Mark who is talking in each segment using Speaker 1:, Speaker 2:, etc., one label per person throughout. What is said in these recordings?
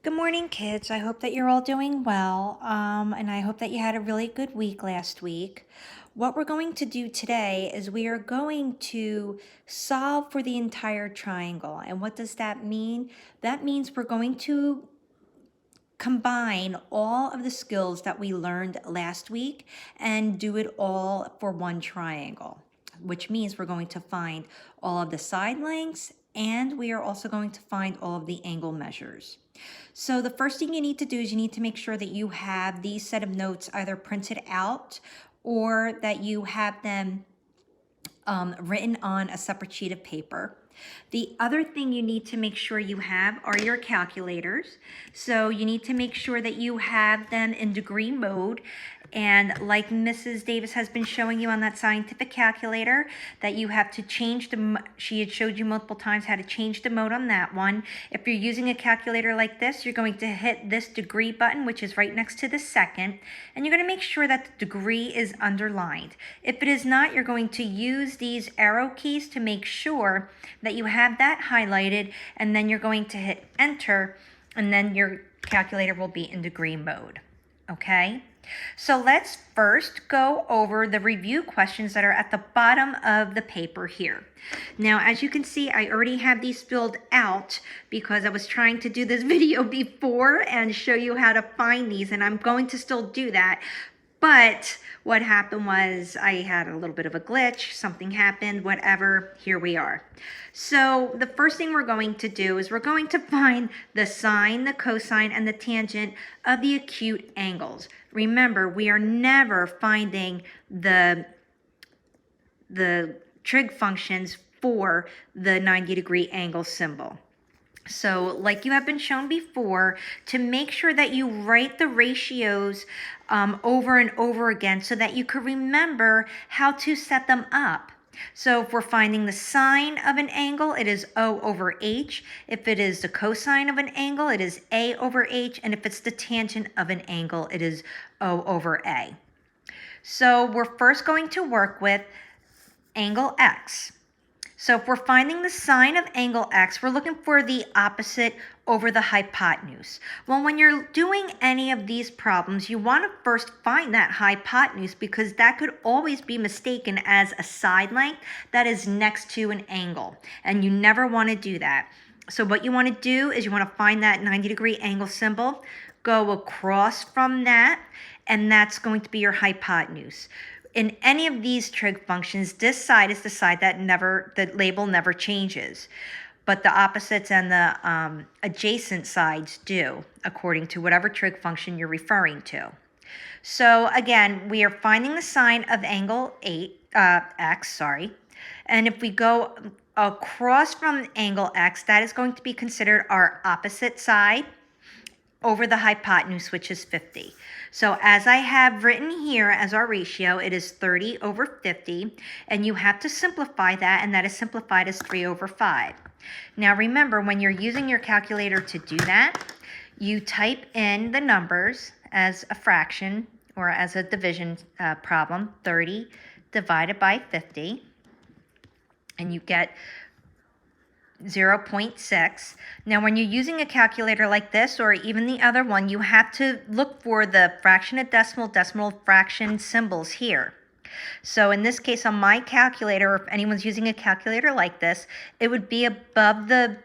Speaker 1: Good morning, kids. I hope that you're all doing well, and I hope that you had a really good week last week. What we're going to do today is we are going to solve for the entire triangle. And what does that mean? That means we're going to combine all of the skills that we learned last week and do it all for one triangle, which means we're going to find all of the side lengths and we are also going to find all of the angle measures. So the first thing you need to do is you need to make sure that you have these set of notes either printed out or that you have them written on a separate sheet of paper. The other thing you need to make sure you have are your calculators. So you need to make sure that you have them in degree mode. And like Mrs. Davis has been showing you on that scientific calculator, that you have to change she had showed you multiple times how to change the mode on that one. If you're using a calculator like this, you're going to hit this degree button, which is right next to the second, and you're going to make sure that the degree is underlined. If it is not, you're going to use these arrow keys to make sure that you have that highlighted, and then you're going to hit enter, and then your calculator will be in degree mode. Okay? So let's first go over the review questions that are at the bottom of the paper here. Now, as you can see, I already have these filled out because I was trying to do this video before and show you how to find these, and I'm going to still do that. But what happened was I had a little bit of a glitch, something happened, whatever, here we are. So the first thing we're going to do is we're going to find the sine, the cosine, and the tangent of the acute angles. Remember, we are never finding the trig functions for the 90-degree angle symbol. So like you have been shown before, to make sure that you write the ratios over and over again so that you can remember how to set them up. So if we're finding the sine of an angle, it is O over H. If it is the cosine of an angle, it is A over H. And if it's the tangent of an angle, it is O over A. So we're first going to work with angle X. So if we're finding the sine of angle X, we're looking for the opposite over the hypotenuse. Well, when you're doing any of these problems, you want to first find that hypotenuse because that could always be mistaken as a side length that is next to an angle, and you never want to do that. So what you want to do is you want to find that 90-degree angle symbol, go across from that, and that's going to be your hypotenuse. In any of these trig functions, this side is the side that the label never changes. But the opposites and the adjacent sides do, according to whatever trig function you're referring to. So again, we are finding the sine of angle X, and if we go across from angle X, that is going to be considered our opposite side over the hypotenuse, which is 50. So as I have written here as our ratio, it is 30 over 50, and you have to simplify that, and that is simplified as 3 over 5. Now remember, when you're using your calculator to do that, you type in the numbers as a fraction or as a division problem, 30 divided by 50, and you get 0.6. Now, when you're using a calculator like this or even the other one, you have to look for the fraction of decimal fraction symbols here. So in this case, on my calculator, if anyone's using a calculator like this, it would be above the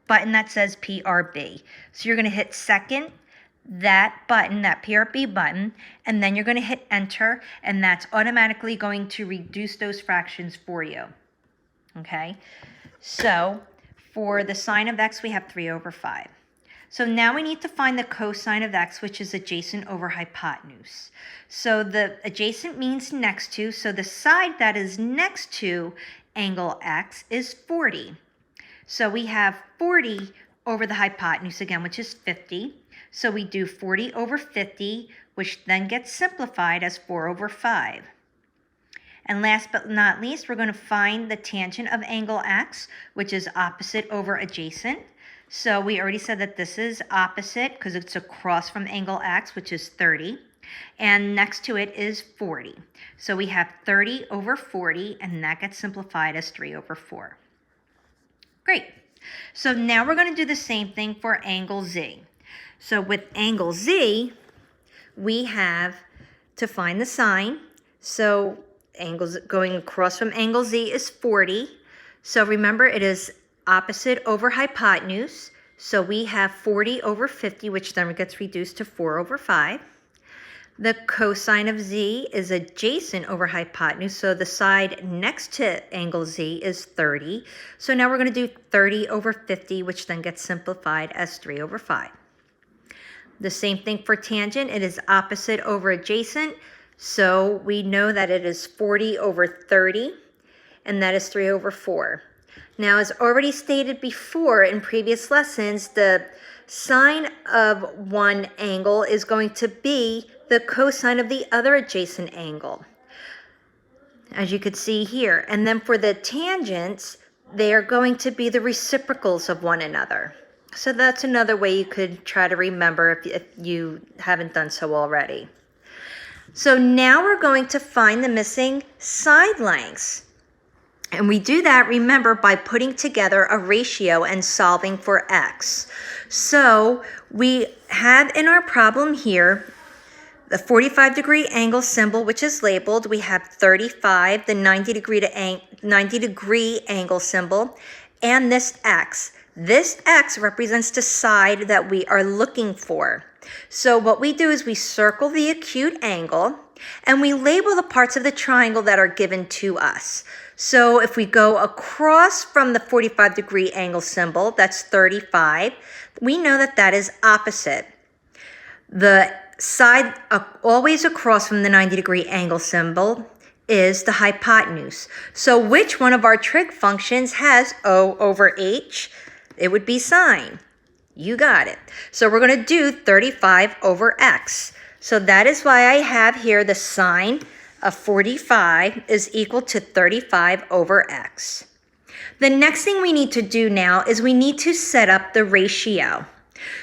Speaker 1: button that says PRB. So you're going to hit second, that button, that PRB button, and then you're going to hit enter, and that's automatically going to reduce those fractions for you. Okay? So for the sine of X, we have 3 over 5. So now we need to find the cosine of X, which is adjacent over hypotenuse. So the adjacent means next to, so the side that is next to angle X is 40. So we have 40 over the hypotenuse again, which is 50. So we do 40 over 50, which then gets simplified as 4 over 5. And last but not least, we're going to find the tangent of angle X, which is opposite over adjacent. So we already said that this is opposite because it's across from angle X, which is 30. And next to it is 40. So we have 30 over 40, and that gets simplified as 3 over 4. Great. So now we're going to do the same thing for angle Z. So with angle Z, we have to find the sine. So angles going across from angle Z is 40. So remember, it is opposite over hypotenuse. So we have 40 over 50, which then gets reduced to 4 over 5. The cosine of Z is adjacent over hypotenuse, so the side next to angle Z is 30. So now we're going to do 30 over 50, which then gets simplified as 3 over 5. The same thing for tangent. It is opposite over adjacent, so we know that it is 40 over 30, and that is 3 over 4. Now, as already stated before in previous lessons, the sine of one angle is going to be the cosine of the other adjacent angle, as you could see here. And then for the tangents, they are going to be the reciprocals of one another. So that's another way you could try to remember if you haven't done so already. So now we're going to find the missing side lengths. And we do that, remember, by putting together a ratio and solving for x. So we have in our problem here the 45-degree angle symbol, which is labeled. We have 35, the 90-degree angle symbol, and this x. This x represents the side that we are looking for. So what we do is we circle the acute angle, and we label the parts of the triangle that are given to us. So if we go across from the 45-degree angle symbol, that's 35, we know that that is opposite. The side always across from the 90-degree angle symbol is the hypotenuse. So which one of our trig functions has O over H? It would be sine. You got it. So we're going to do 35 over x. So that is why I have here the sine of 45 is equal to 35 over x. The next thing we need to do now is we need to set up the ratio.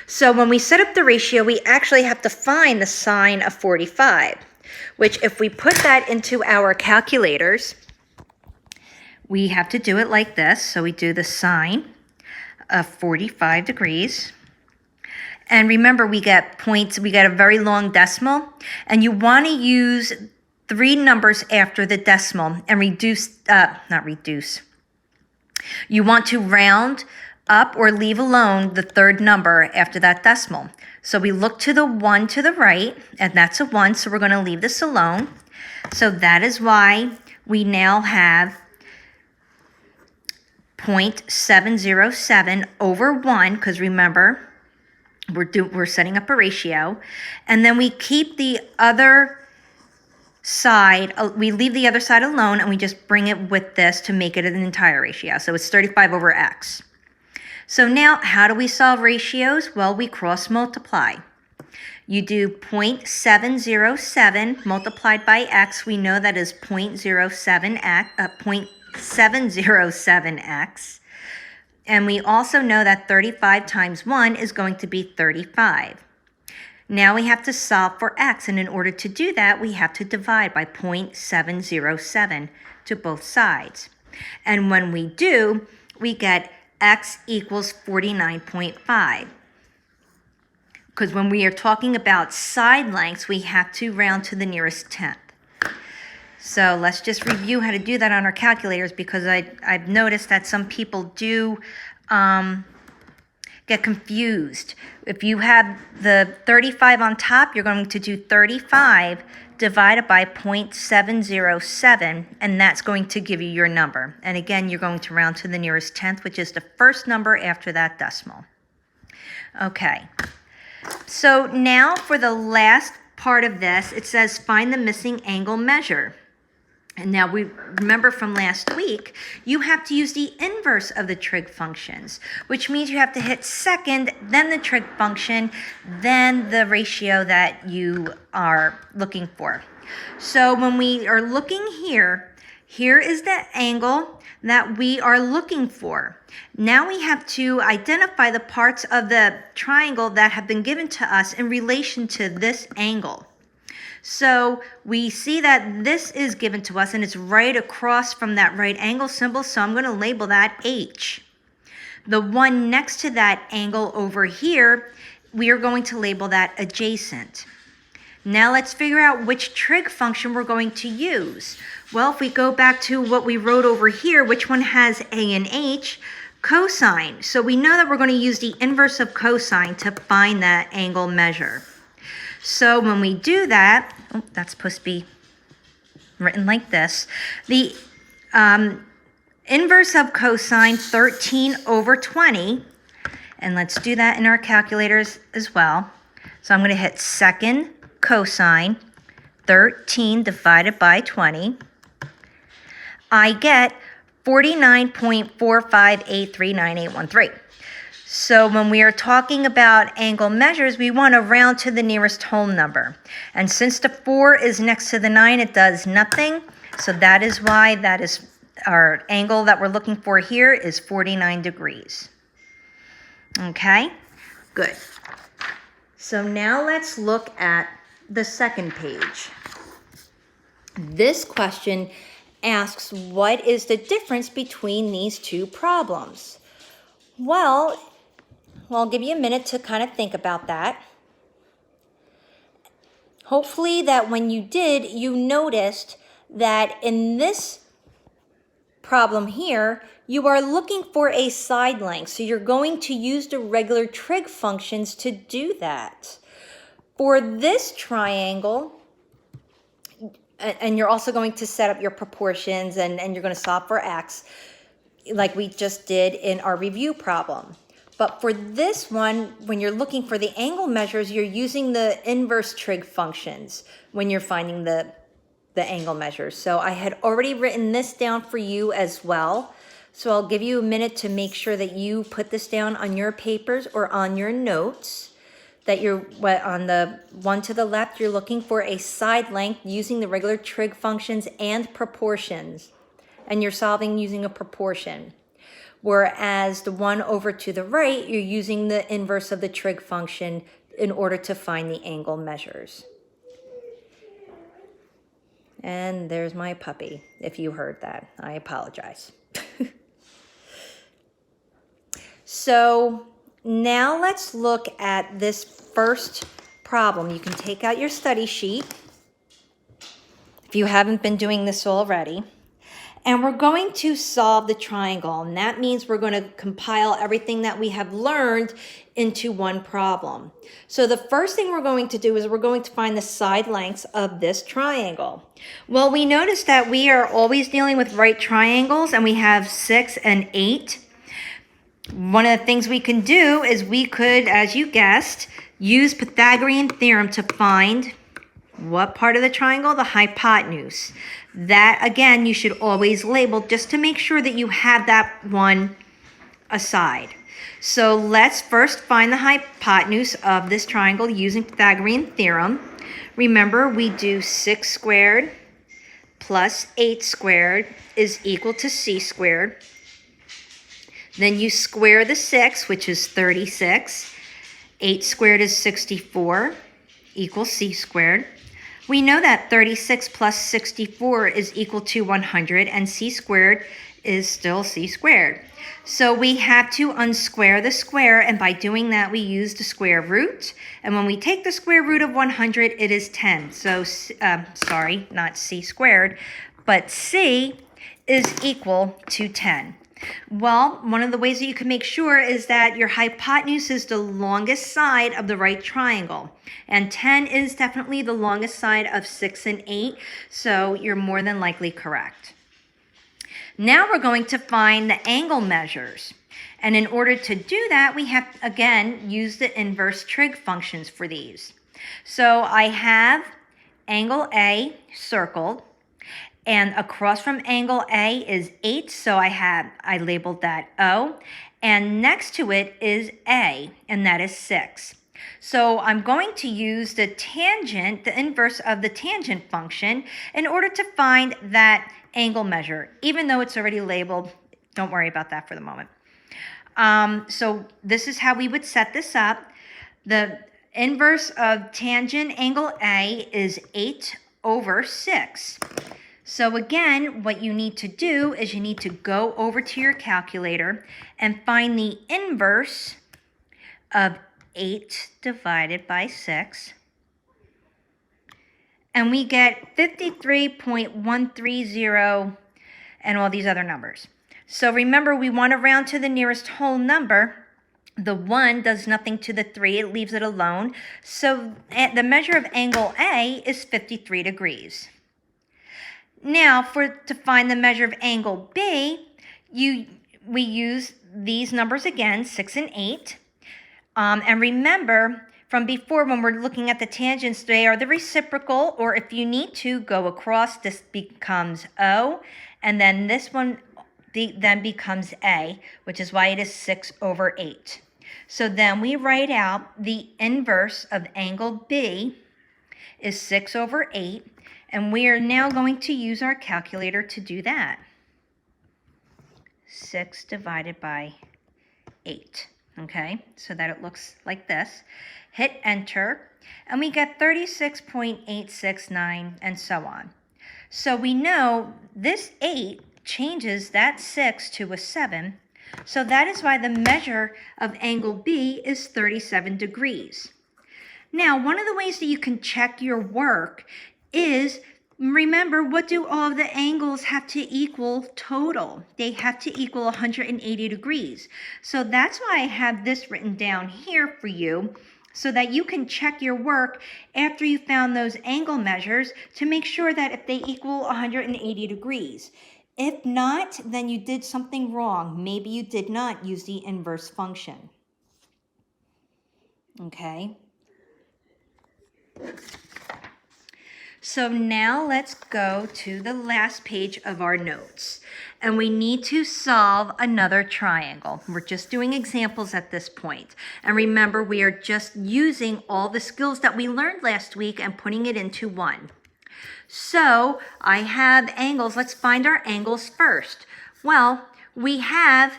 Speaker 1: So when we set up the ratio, we actually have to find the sine of 45, which if we put that into our calculators, we have to do it like this. So we do the sine of 45 degrees. And remember, we get points, we get a very long decimal, and you want to use 3 numbers after the decimal and you want to round up or leave alone the third number after that decimal. So we look to the 1 to the right, and that's a 1, so we're going to leave this alone. So that is why we now have 0.707 over 1, because remember, we're setting up a ratio. And then we keep the other side, we leave the other side alone, and we just bring it with this to make it an entire ratio. So it's 35 over x. So now, how do we solve ratios? Well, we cross multiply. You do 0.707 multiplied by x. We know that is 0.707x. And we also know that 35 times 1 is going to be 35. Now we have to solve for x, and in order to do that, we have to divide by 0.707 to both sides. And when we do, we get x equals 49.5. Because when we are talking about side lengths, we have to round to the nearest tenth. So let's just review how to do that on our calculators, because I've noticed that some people do get confused. If you have the 35 on top, you're going to do 35 divided by 0.707, and that's going to give you your number. And again, you're going to round to the nearest tenth, which is the first number after that decimal. Okay, so now for the last part of this, it says find the missing angle measure. And now we remember from last week, you have to use the inverse of the trig functions, which means you have to hit second, then the trig function, then the ratio that you are looking for. So when we are looking here, here is the angle that we are looking for. Now we have to identify the parts of the triangle that have been given to us in relation to this angle. So we see that this is given to us, and it's right across from that right angle symbol, so I'm going to label that H. The one next to that angle over here, we are going to label that adjacent. Now let's figure out which trig function we're going to use. Well, if we go back to what we wrote over here, which one has A and H? Cosine. So we know that we're going to use the inverse of cosine to find that angle measure. So when we do that, oh, that's supposed to be written like this. The inverse of cosine 13 over 20, and let's do that in our calculators as well. So I'm going to hit second cosine 13 divided by 20. I get 49.45839813. So when we are talking about angle measures, we want to round to the nearest whole number. And since the 4 is next to the 9, it does nothing. So that is why that is our angle that we're looking for here is 49 degrees. Okay, good. So now let's look at the second page. This question asks, what is the difference between these two problems? Well, I'll give you a minute to kind of think about that. Hopefully that when you did, you noticed that in this problem here, you are looking for a side length. So you're going to use the regular trig functions to do that. For this triangle, and you're also going to set up your proportions and you're going to solve for x like we just did in our review problem. But for this one, when you're looking for the angle measures, you're using the inverse trig functions when you're finding the angle measures. So I had already written this down for you as well. So I'll give you a minute to make sure that you put this down on your papers or on your notes. That you're on the one to the left, you're looking for a side length using the regular trig functions and proportions. And you're solving using a proportion. Whereas the one over to the right, you're using the inverse of the trig function in order to find the angle measures. And there's my puppy, if you heard that. I apologize. So now let's look at this first problem. You can take out your study sheet if you haven't been doing this already. And we're going to solve the triangle. And that means we're going to compile everything that we have learned into one problem. So the first thing we're going to do is we're going to find the side lengths of this triangle. Well, we noticed that we are always dealing with right triangles, and we have 6 and 8. One of the things we can do is we could, as you guessed, use Pythagorean theorem to find what part of the triangle? The hypotenuse. That, again, you should always label just to make sure that you have that one aside. So let's first find the hypotenuse of this triangle using Pythagorean theorem. Remember, we do 6 squared plus 8 squared is equal to c squared. Then you square the 6, which is 36. 8 squared is 64, equals c squared. We know that 36 plus 64 is equal to 100, and c squared is still c squared. So we have to unsquare the square, and by doing that, we use the square root. And when we take the square root of 100, it is 10. So, sorry, not c squared, but c is equal to 10. Well, one of the ways that you can make sure is that your hypotenuse is the longest side of the right triangle. And 10 is definitely the longest side of 6 and 8, so you're more than likely correct. Now we're going to find the angle measures. And in order to do that, we have, again, use the inverse trig functions for these. So I have angle A circled. And across from angle A is 8, so I labeled that O. And next to it is A, and that is 6. So I'm going to use the tangent, the inverse of the tangent function, in order to find that angle measure. Even though it's already labeled, don't worry about that for the moment. So this is how we would set this up. The inverse of tangent angle A is 8 over 6. So again, what you need to do is you need to go over to your calculator and find the inverse of 8 divided by 6. And we get 53.130 and all these other numbers. So remember, we want to round to the nearest whole number. The 1 does nothing to the 3, it leaves it alone. So the measure of angle A is 53 degrees. Now, to find the measure of angle B, we use these numbers again, 6 and 8. And remember, from before when we're looking at the tangents, they are the reciprocal, or if you need to go across, this becomes O, and then this one then becomes A, which is why it is 6 over 8. So then we write out the inverse of angle B is 6 over 8, and we are now going to use our calculator to do that. 6 divided by 8. Okay, so that it looks like this. Hit enter, and we get 36.869, and so on. So we know this 8 changes that 6 to a 7, so that is why the measure of angle B is 37 degrees. Now, one of the ways that you can check your work is, remember, what do all of the angles have to equal total? They have to equal 180 degrees. So that's why I have this written down here for you, so that you can check your work after you found those angle measures to make sure that if they equal 180 degrees. If not, then you did something wrong. Maybe you did not use the inverse function. Okay. So now let's go to the last page of our notes. And we need to solve another triangle. We're just doing examples at this point. And remember, we are just using all the skills that we learned last week and putting it into one. So I have angles. Let's find our angles first. Well, we have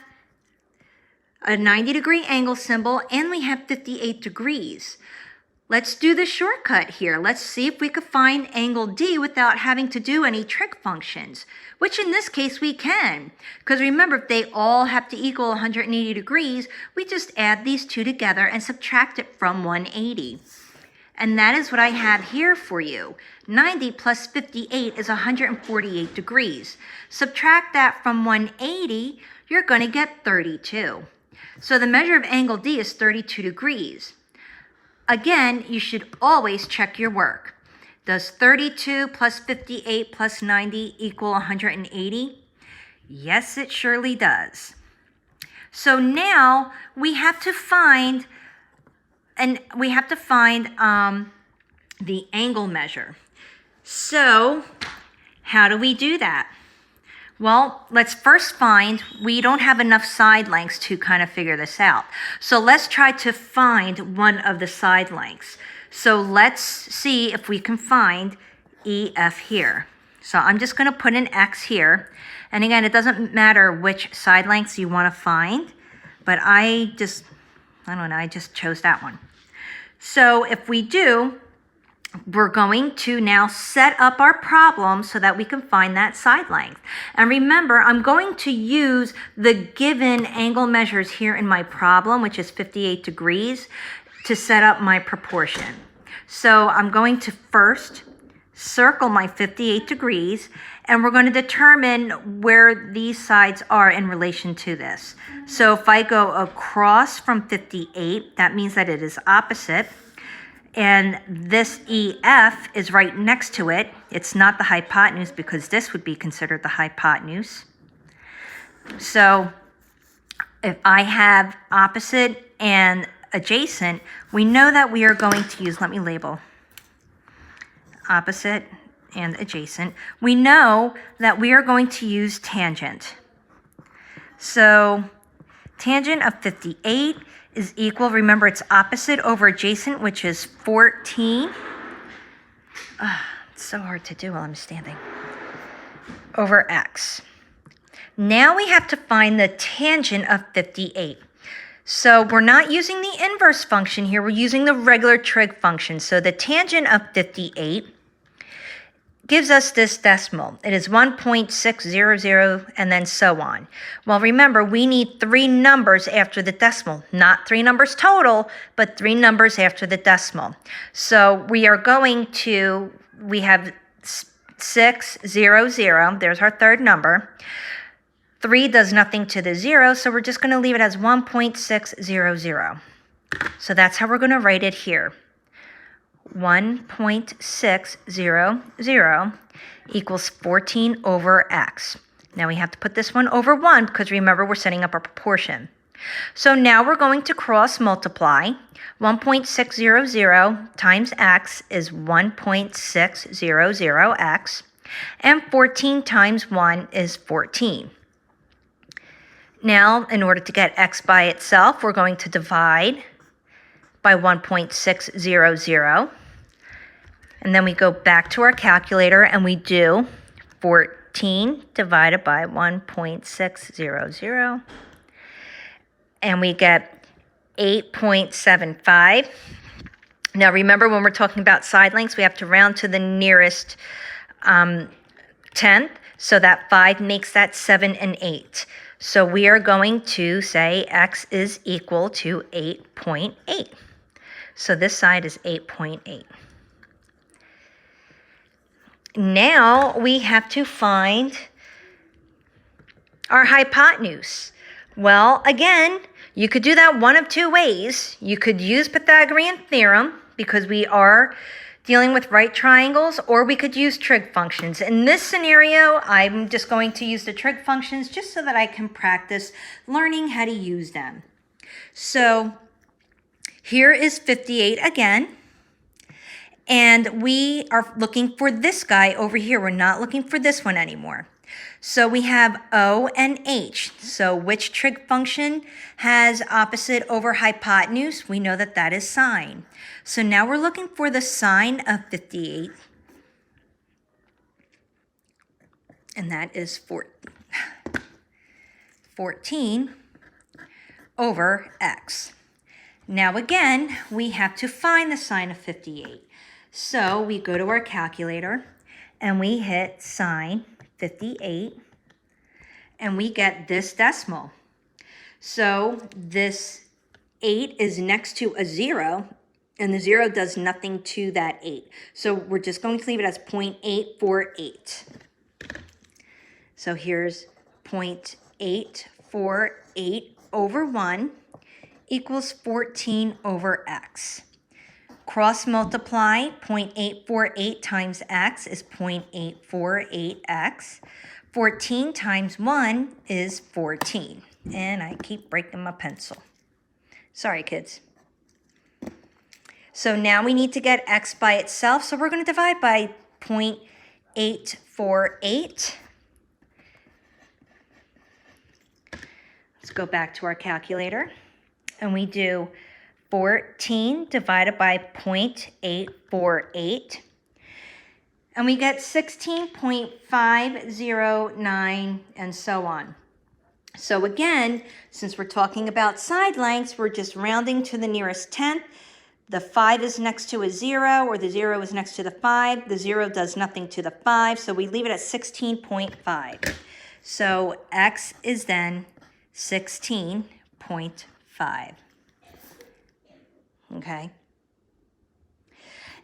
Speaker 1: a 90-degree angle symbol and we have 58 degrees. Let's do the shortcut here. Let's see if we could find angle D without having to do any trig functions, which in this case we can. Because remember, if they all have to equal 180 degrees, we just add these two together and subtract it from 180. And that is what I have here for you. 90 plus 58 is 148 degrees. Subtract that from 180, you're going to get 32. So the measure of angle D is 32 degrees. Again, you should always check your work. Does 32 plus 58 plus 90 equal 180? Yes, it surely does. So now we have to find the angle measure. So how do we do that? Well, let's first find, we don't have enough side lengths to kind of figure this out. So let's try to find one of the side lengths. So let's see if we can find EF here. So I'm just going to put an X here. And again, it doesn't matter which side lengths you want to find, but I just chose that one. So if we do, we're going to now set up our problem so that we can find that side length. And remember, I'm going to use the given angle measures here in my problem, which is 58 degrees, to set up my proportion. So I'm going to first circle my 58 degrees, and we're going to determine where these sides are in relation to this. So if I go across from 58, that means that it is opposite. And this EF is right next to it. It's not the hypotenuse because this would be considered the hypotenuse. So if I have opposite and adjacent, we know that we are going to use, let me label, opposite and adjacent. We know that we are going to use tangent. So tangent of 58 is equal, remember it's opposite over adjacent, which is 14. It's so hard to do while I'm standing. Over X. Now we have to find the tangent of 58. So we're not using the inverse function here, we're using the regular trig function. So the tangent of 58 gives us this decimal. It is 1.600 and then so on. Well, remember, we need 3 numbers after the decimal, not 3 numbers total, but 3 numbers after the decimal. So we have 600, there's our third number. 3 does nothing to the 0, so we're just going to leave it as 1.600. So that's how we're going to write it here. 1.600 equals 14 over x. Now we have to put this one over 1 because remember we're setting up a proportion. So now we're going to cross multiply. 1.600 times x is 1.600x, and 14 times 1 is 14. Now, in order to get x by itself, we're going to divide by 1.600. And then we go back to our calculator and we do 14 divided by 1.600. And we get 8.75. Now remember, when we're talking about side lengths, we have to round to the nearest tenth. So that 5 makes that 7 and 8. So we are going to say x is equal to 8.8. So this side is 8.8. Now we have to find our hypotenuse. Well, again, you could do that one of 2 ways. You could use Pythagorean theorem because we are dealing with right triangles, or we could use trig functions. In this scenario, I'm just going to use the trig functions just so that I can practice learning how to use them. So here is 58 again, and we are looking for this guy over here. We're not looking for this one anymore. So we have O and H. So which trig function has opposite over hypotenuse? We know that that is sine. So now we're looking for the sine of 58. And that is 14 over x. Now again, we have to find the sine of 58. So we go to our calculator and we hit sine 58, and we get this decimal. So this 8 is next to a 0, and the 0 does nothing to that 8. So we're just going to leave it as 0.848. So here's 0.848 over 1 equals 14 over x. Cross multiply, 0.848 times x is 0.848x. 14 times 1 is 14. And I keep breaking my pencil. Sorry, kids. So now we need to get x by itself. So we're going to divide by 0.848. Let's go back to our calculator. And we do 14 divided by 0.848. And we get 16.509 and so on. So again, since we're talking about side lengths, we're just rounding to the nearest tenth. The 5 is next to a 0, or the 0 is next to the 5. The 0 does nothing to the 5, so we leave it at 16.5. So x is then 16.5. Okay?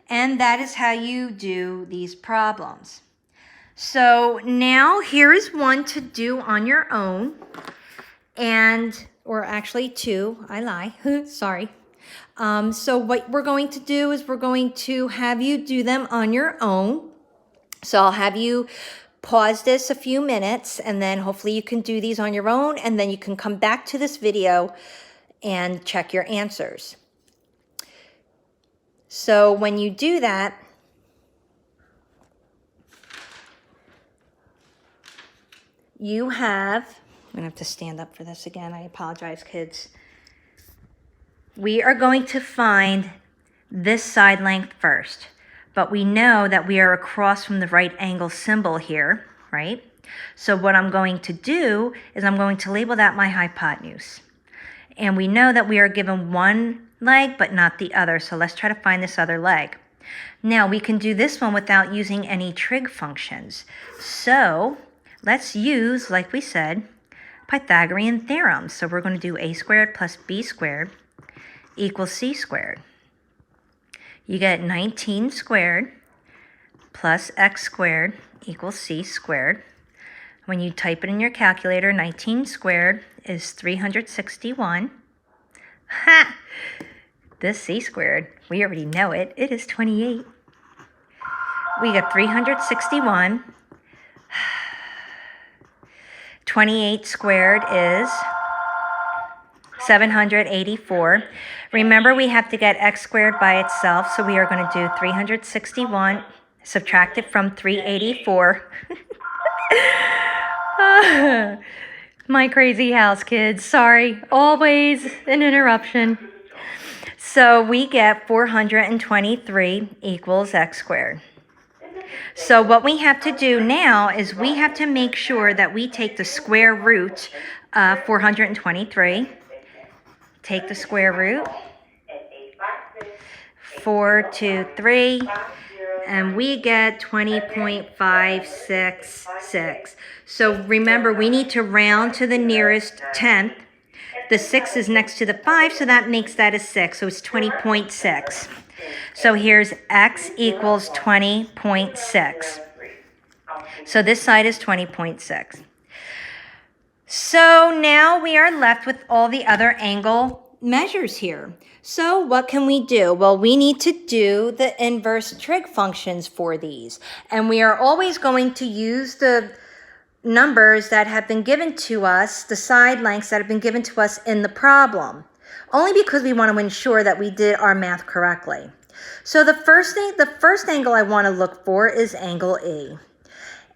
Speaker 1: And that is how you do these problems. So now here is one to do on your own, or actually 2, I lie, sorry. So what we're going to do is we're going to have you do them on your own. So I'll have you pause this a few minutes, and then hopefully you can do these on your own, and then you can come back to this video and check your answers. So when you do that, you have, I'm going to have to stand up for this again. I apologize, kids. We are going to find this side length first, but we know that we are across from the right angle symbol here, right? So what I'm going to do is I'm going to label that my hypotenuse. And we know that we are given one leg, but not the other. So let's try to find this other leg. Now we can do this one without using any trig functions. So let's use, like we said, Pythagorean theorem. So we're going to do a squared plus b squared equals c squared. You get 19 squared plus x squared equals c squared. When you type it in your calculator, 19 squared is 361. Ha! This c squared, we already know it. It is 28. We got 361. 28 squared is 784. Remember, we have to get x squared by itself, so we are going to do 361, subtract it from 384. My crazy house, kids. Sorry, always an interruption. So we get 423 equals x squared. So what we have to do now is we have to make sure that we take the square root of 423. Take the square root. 4, 2, 3. And we get 20.566. So remember, we need to round to the nearest tenth. The 6 is next to the 5, so that makes that a 6. So it's 20.6. So here's x equals 20.6. So this side is 20.6. So now we are left with all the other angle measures here. So what can we do? Well, we need to do the inverse trig functions for these. And we are always going to use the numbers that have been given to us, the side lengths that have been given to us in the problem, only because we want to ensure that we did our math correctly. So the first angle I want to look for is angle E.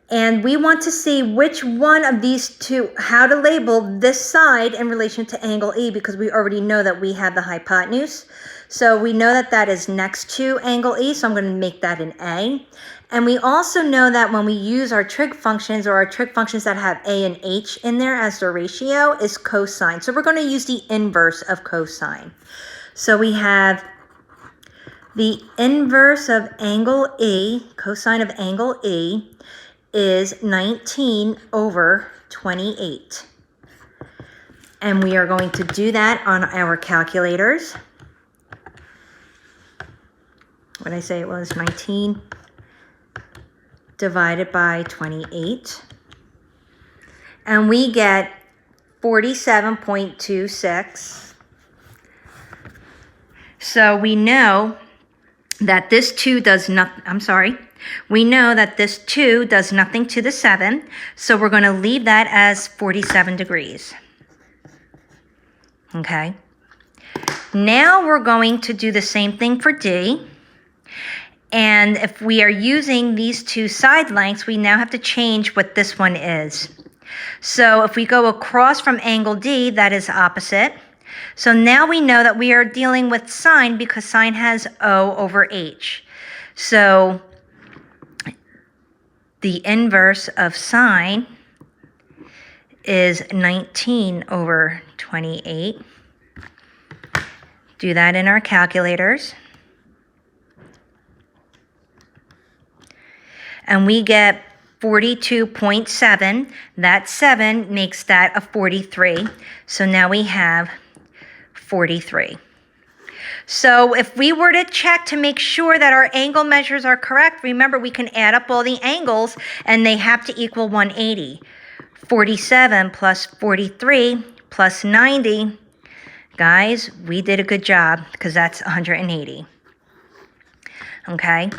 Speaker 1: And we want to see which one of these two, how to label this side in relation to angle E, because we already know that we have the hypotenuse. So we know that that is next to angle E, so I'm going to make that an A. And we also know that when we use our trig functions, or our trig functions that have A and H in there as their ratio, is cosine. So we're going to use the inverse of cosine. So we have the inverse of angle E, cosine of angle E, is 19 over 28. And we are going to do that on our calculators. What did I say it was? 19 divided by 28. And we get 47.26. So we know that this 2 does not, we know that this 2 does nothing to the 7, so we're going to leave that as 47 degrees. Okay. Now we're going to do the same thing for D. And if we are using these two side lengths, we now have to change what this one is. So if we go across from angle D, that is opposite. So now we know that we are dealing with sine because sine has O over H. So the inverse of sine is 19 over 28. Do that in our calculators. And we get 42.7. That 7 makes that a 43. So now we have 43. So if we were to check to make sure that our angle measures are correct, remember we can add up all the angles and they have to equal 180. 47 plus 43 plus 90. Guys, we did a good job because that's 180. Okay?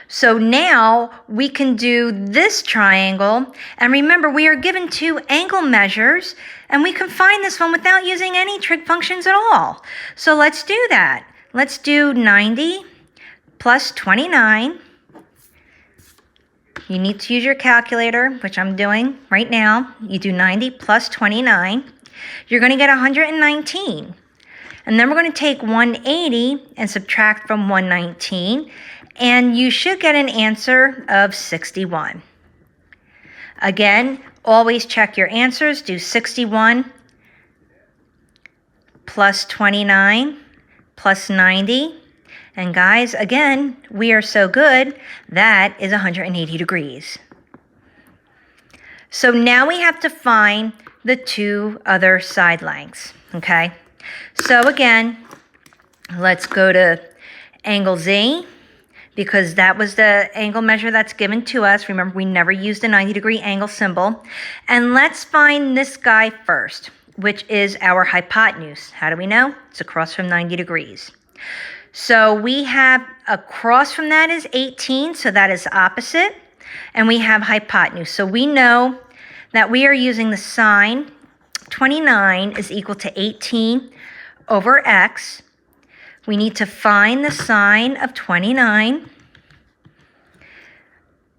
Speaker 1: So now we can do this triangle, and remember we are given two angle measures, and we can find this one without using any trig functions at all. So let's do that. Let's do 90 plus 29. You need to use your calculator, which I'm doing right now. You do 90 plus 29. You're going to get 119. And then we're going to take 180 and subtract from 119. And you should get an answer of 61. Again, always check your answers. Do 61 plus 29 plus 90. And guys, again, we are so good, that is 180 degrees. So now we have to find the two other side lengths, okay? So again, let's go to angle Z, because that was the angle measure that's given to us. Remember, we never used a 90-degree angle symbol. And let's find this guy first, which is our hypotenuse. How do we know? It's across from 90 degrees. So we have across from that is 18, so that is opposite. And we have hypotenuse. So we know that we are using the sine 29 is equal to 18 over x. We need to find the sine of 29,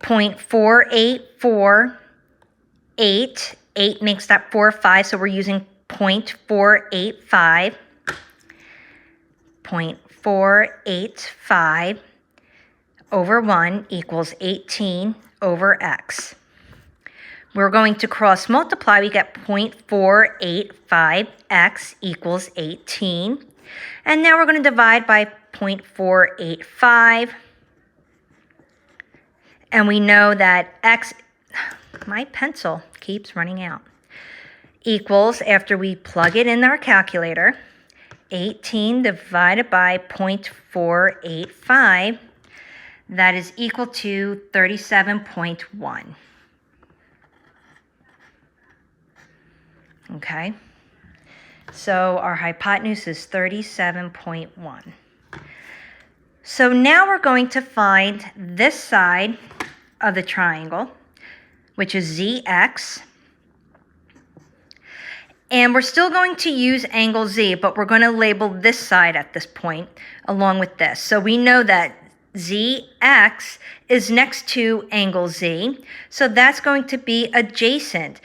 Speaker 1: 0.4848. 8 makes that 4, 5, so we're using 0.485. 0.485 over 1 equals 18 over x. We're going to cross multiply. We get 0.485x equals 18. And now we're going to divide by 0.485. And we know that x, my pencil keeps running out, equals, after we plug it in our calculator, 18 divided by 0.485, that is equal to 37.1. Okay, so our hypotenuse is 37.1. So now we're going to find this side of the triangle, which is ZX. And we're still going to use angle Z, but we're going to label this side at this point along with this. So we know that ZX is next to angle Z, so that's going to be adjacent.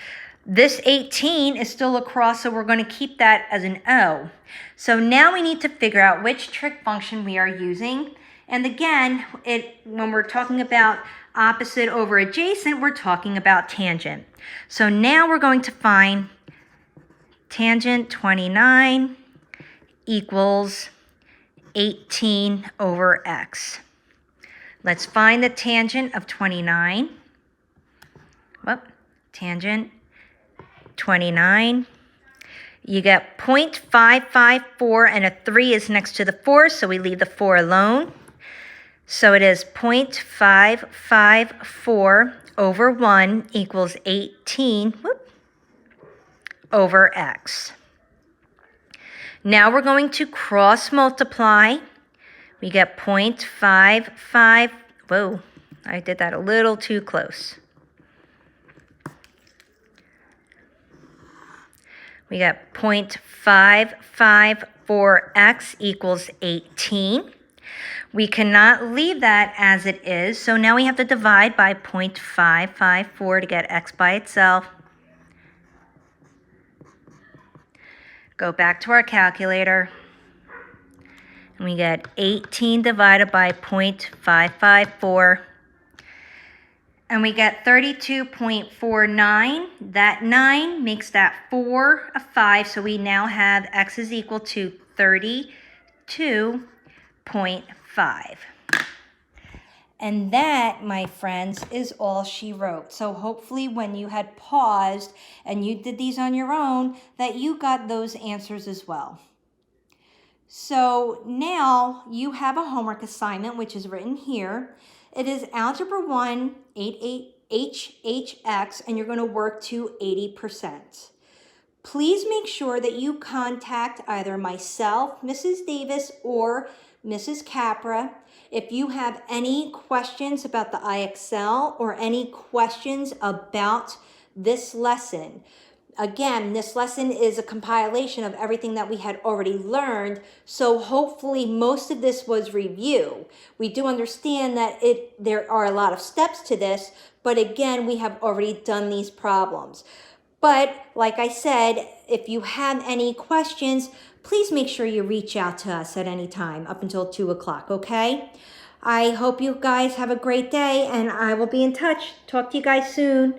Speaker 1: This 18 is still across, so we're going to keep that as an O. So now we need to figure out which trig function we are using. And again, when we're talking about opposite over adjacent, we're talking about tangent. So now we're going to find tangent 29 equals 18 over x. Let's find the tangent of 29. Tangent 29. You get 0.554, and a 3 is next to the 4, so we leave the 4 alone. So it is 0.554 over 1 equals 18 over x. Now we're going to cross multiply. We get 0.55. Whoa, I did that a little too close. We got 0.554x equals 18. We cannot leave that as it is, so now we have to divide by 0.554 to get x by itself. Go back to our calculator, and we get 18 divided by 0.554. And we get 32.49. That 9 makes that 4 a 5. So we now have x is equal to 32.5. And that, my friends, is all she wrote. So hopefully when you had paused and you did these on your own, that you got those answers as well. So now you have a homework assignment, which is written here. It is Algebra 1, 8HHX, and you're going to work to 80%. Please make sure that you contact either myself, Mrs. Davis, or Mrs. Capra if you have any questions about the IXL or any questions about this lesson. Again, this lesson is a compilation of everything that we had already learned, so hopefully most of this was review. We do understand that there are a lot of steps to this, but again, we have already done these problems. But like I said, if you have any questions, please make sure you reach out to us at any time up until 2 o'clock, okay? I hope you guys have a great day, and I will be in touch. Talk to you guys soon.